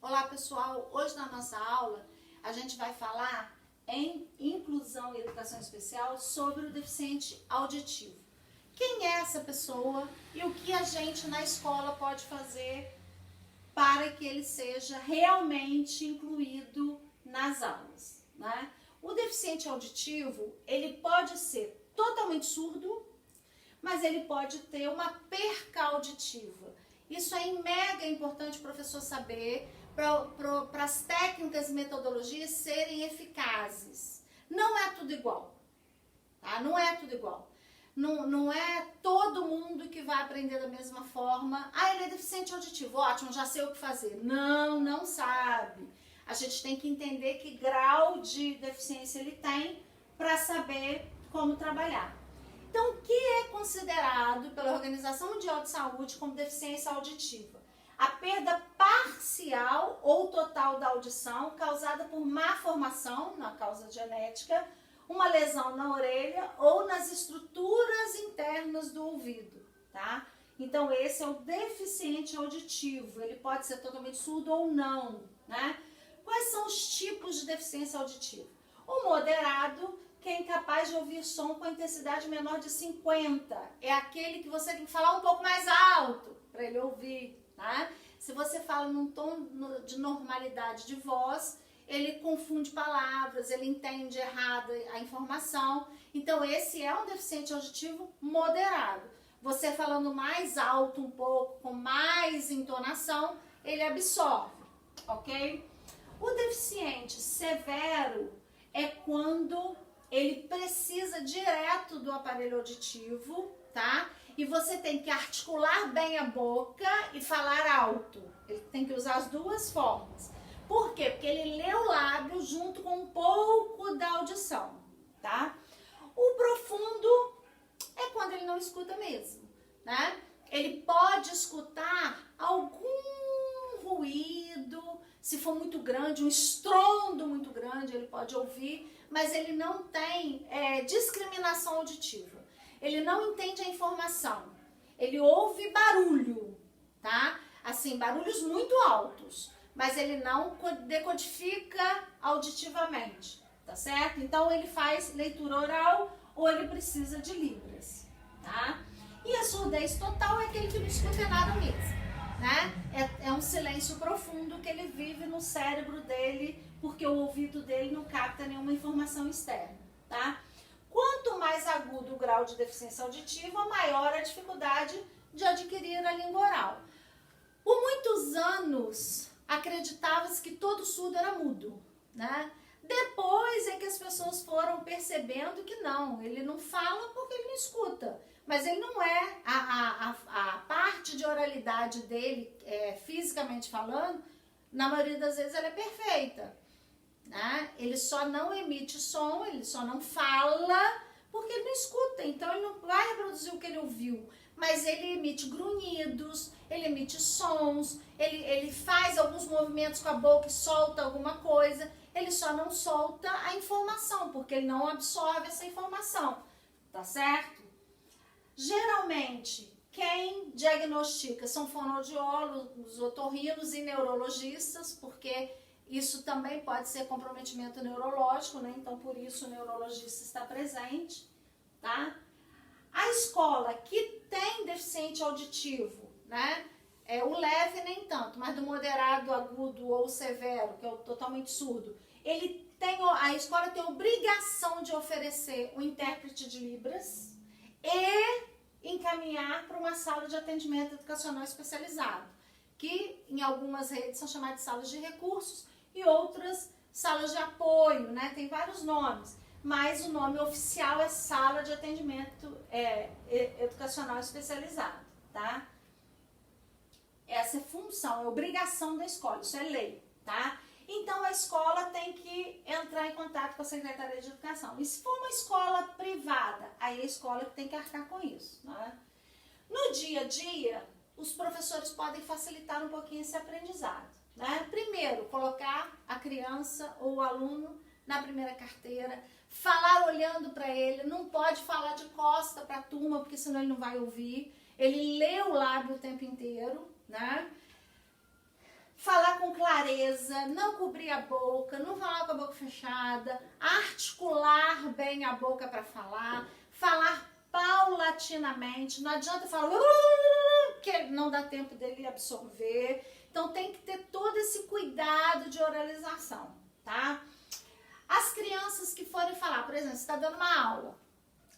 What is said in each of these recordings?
Olá pessoal, hoje na nossa aula a gente vai falar em inclusão e educação especial sobre o deficiente auditivo. Quem é essa pessoa e o que a gente na escola pode fazer para que ele seja realmente incluído nas aulas, né? O deficiente auditivo, ele pode ser totalmente surdo, mas ele pode ter uma perca auditiva. Isso é mega importante o professor saber para as técnicas e metodologias serem eficazes. Não é tudo igual, tá? Não é tudo igual. Não é todo mundo que vai aprender da mesma forma. Ah, ele é deficiente auditivo, ótimo, já sei o que fazer. Não sabe. A gente tem que entender que grau de deficiência ele tem para saber como trabalhar. Então, o que é considerado pela Organização Mundial de Saúde como deficiência auditiva? A perda parcial ou total da audição causada por má formação, na causa genética, uma lesão na orelha ou nas estruturas internas do ouvido, tá? Então, esse é o deficiente auditivo. Ele pode ser totalmente surdo ou não, né? Quais são os tipos de deficiência auditiva? O moderado, que é incapaz de ouvir som com intensidade menor de 50. É aquele que você tem que falar um pouco mais alto para ele ouvir, tá? Se você fala num tom de normalidade de voz, ele confunde palavras, ele entende errada a informação. Então, esse é um deficiente auditivo moderado. Você falando mais alto um pouco, com mais entonação, ele absorve, ok? O deficiente severo é quando ele precisa direto do aparelho auditivo, tá? E você tem que articular bem a boca e falar alto. Ele tem que usar as duas formas. Por quê? Porque ele lê o lábio junto com um pouco da audição, tá? O profundo é quando ele não escuta mesmo, né? Ele pode escutar algum ruído, se for muito grande, um estrondo muito grande, ele pode ouvir, mas ele não tem discriminação auditiva. Ele não entende a informação. Ele ouve barulho, tá? Assim, barulhos muito altos, mas ele não decodifica auditivamente, tá certo? Então, ele faz leitura oral ou ele precisa de libras, tá? E a surdez total é aquele que não escuta nada mesmo, né? É um silêncio profundo que ele vive no cérebro dele, porque o ouvido dele não capta nenhuma informação externa, tá? Quanto mais agudo o grau de deficiência auditiva, maior a dificuldade de adquirir a língua oral. Por muitos anos, acreditava-se que todo surdo era mudo, né? Depois é que as pessoas foram percebendo que não, ele não fala porque ele não escuta, mas ele não é, a parte de oralidade dele, fisicamente falando, na maioria das vezes ela é perfeita, né? Ele só não emite som, ele só não fala porque ele não escuta, então ele não vai reproduzir o que ele ouviu, mas ele emite grunhidos, ele emite sons, ele faz alguns movimentos com a boca e solta alguma coisa, ele só não solta a informação, porque ele não absorve essa informação, tá certo? Geralmente, quem diagnostica são fonoaudiólogos, otorrinos e neurologistas, porque isso também pode ser comprometimento neurológico, né? Então, por isso o neurologista está presente, tá? A escola que tem deficiente auditivo, né? O leve nem tanto, mas do moderado, agudo ou severo, que é o totalmente surdo, a escola tem a obrigação de oferecer um intérprete de Libras e encaminhar para uma sala de atendimento educacional especializado, que em algumas redes são chamadas de salas de recursos e outras salas de apoio, né? Tem vários nomes, mas o nome oficial é sala de atendimento educacional especializado, tá? Essa é função, é obrigação da escola, isso é lei, tá? Então a escola tem que entrar em contato com a Secretaria de Educação. E se for uma escola privada, aí a escola que tem que arcar com isso, né? No dia a dia, os professores podem facilitar um pouquinho esse aprendizado, né? Primeiro, colocar a criança ou o aluno na primeira carteira, falar olhando para ele, não pode falar de costa para a turma, porque senão ele não vai ouvir. Ele lê o lábio o tempo inteiro, né? Falar com clareza clareza, não cobrir a boca, não falar com a boca fechada, articular bem a boca para falar paulatinamente, não adianta falar que não dá tempo dele absorver. Então tem que ter todo esse cuidado de oralização, tá? As crianças que forem falar, por exemplo, você está dando uma aula,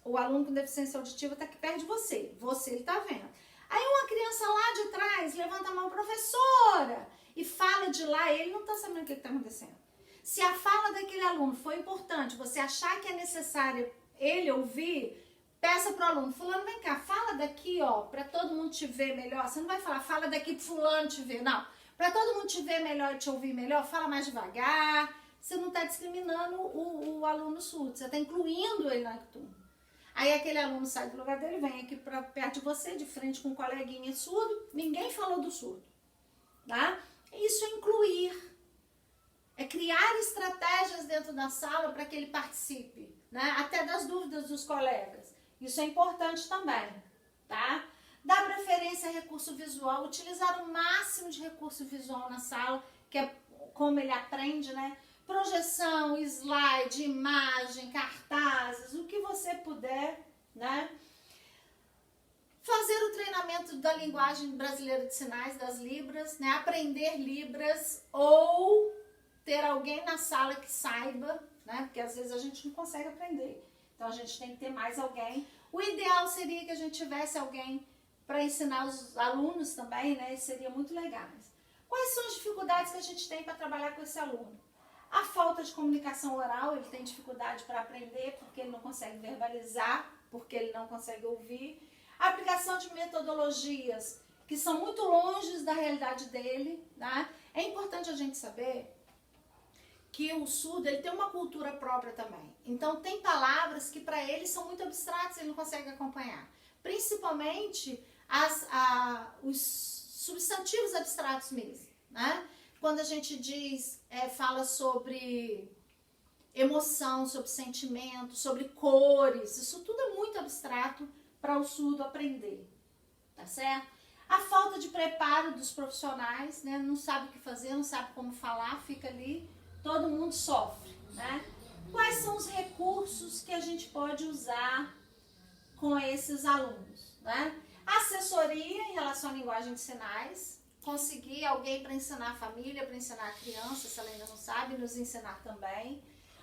o aluno com deficiência auditiva está aqui perto de você ele está vendo. Aí uma criança lá de trás levanta a mão, professora, e fala de lá, ele não está sabendo o que está acontecendo. Se a fala daquele aluno foi importante, você achar que é necessário ele ouvir, peça pro aluno, fulano, vem cá, fala daqui, ó, para todo mundo te ver melhor. Você não vai falar, fala daqui pro fulano te ver, não. Para todo mundo te ver melhor e te ouvir melhor, fala mais devagar. Você não está discriminando o aluno surdo, você está incluindo ele na turma. Aí aquele aluno sai do lugar dele, vem aqui pra perto de você, de frente com um coleguinha surdo, ninguém falou do surdo, tá? Isso é incluir, é criar estratégias dentro da sala para que ele participe, né? Até das dúvidas dos colegas. Isso é importante também, tá? Dar preferência a recurso visual, utilizar o máximo de recurso visual na sala, que é como ele aprende, né? Projeção, slide, imagem, cartazes, o que você puder, né? Fazer o treinamento da linguagem brasileira de sinais, das Libras, né? Aprender Libras ou ter alguém na sala que saiba, né? Porque às vezes a gente não consegue aprender. Então a gente tem que ter mais alguém. O ideal seria que a gente tivesse alguém para ensinar os alunos também, né? Isso seria muito legal. Quais são as dificuldades que a gente tem para trabalhar com esse aluno? A falta de comunicação oral, ele tem dificuldade para aprender porque ele não consegue verbalizar, porque ele não consegue ouvir. A aplicação de metodologias que são muito longe da realidade dele, né? É importante a gente saber que o surdo ele tem uma cultura própria também. Então tem palavras que para ele são muito abstratas, ele não consegue acompanhar. Principalmente os substantivos abstratos mesmo, né? Quando a gente fala sobre emoção, sobre sentimento, sobre cores, isso tudo é muito abstrato para o surdo aprender, tá certo? A falta de preparo dos profissionais, né? Não sabe o que fazer, não sabe como falar, fica ali, todo mundo sofre, né? Quais são os recursos que a gente pode usar com esses alunos, né? Assessoria em relação à linguagem de sinais, conseguir alguém para ensinar a família, para ensinar a criança, se ela ainda não sabe, nos ensinar também.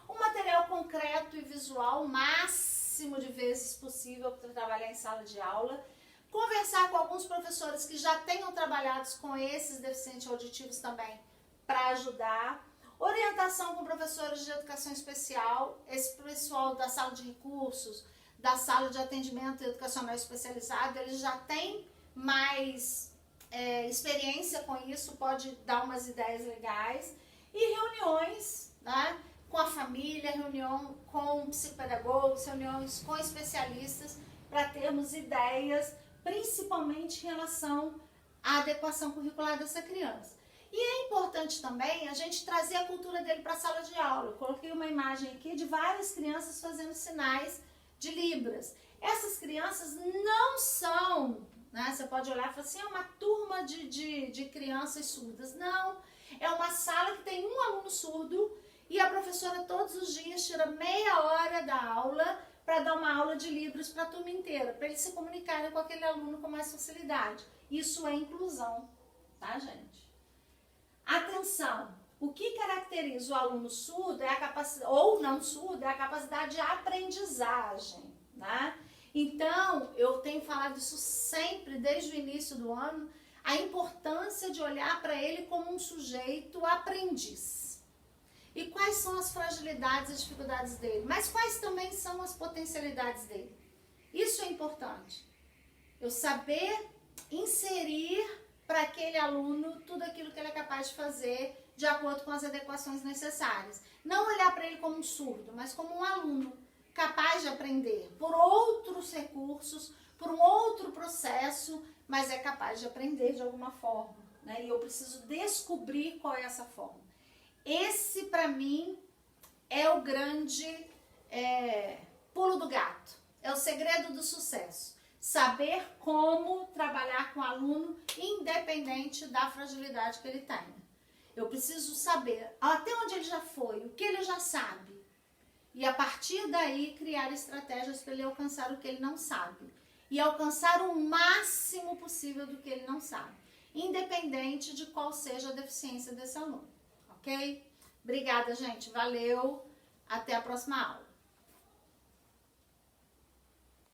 Um material concreto e visual, o máximo de vezes possível para trabalhar em sala de aula. Conversar com alguns professores que já tenham trabalhado com esses deficientes auditivos também, para ajudar. Orientação com professores de educação especial, esse pessoal da sala de recursos, da sala de atendimento educacional especializado, eles já têm mais experiência com isso, pode dar umas ideias legais. E reuniões, né, com a família, reunião com psicopedagogos, reuniões com especialistas, para termos ideias, principalmente em relação à adequação curricular dessa criança. E é importante também a gente trazer a cultura dele para a sala de aula. Eu coloquei uma imagem aqui de várias crianças fazendo sinais de Libras. Essas crianças não são, né, você pode olhar e falar assim, é uma turma de crianças surdas. Não, é uma sala que tem um aluno surdo e a professora todos os dias tira meia hora da aula para dar uma aula de Libras para a turma inteira, para eles se comunicarem com aquele aluno com mais facilidade. Isso é inclusão, tá, gente? Atenção, o que caracteriza o aluno surdo é a capacidade, ou não surdo, é a capacidade de aprendizagem, né? Então, eu tenho falado isso sempre, desde o início do ano, a importância de olhar para ele como um sujeito aprendiz. E quais são as fragilidades e dificuldades dele, mas quais também são as potencialidades dele. Isso é importante. Eu saber inserir para aquele aluno tudo aquilo que ele é capaz de fazer de acordo com as adequações necessárias. Não olhar para ele como um surdo, mas como um aluno capaz de aprender por outros recursos, por um outro processo, mas é capaz de aprender de alguma forma, né? E eu preciso descobrir qual é essa forma. Esse, para mim, é o grande pulo do gato, é o segredo do sucesso. Saber como trabalhar com o aluno independente da fragilidade que ele tenha. Eu preciso saber até onde ele já foi, o que ele já sabe. E a partir daí criar estratégias para ele alcançar o que ele não sabe. E alcançar o máximo possível do que ele não sabe. Independente de qual seja a deficiência desse aluno. Ok? Obrigada, gente. Valeu. Até a próxima aula.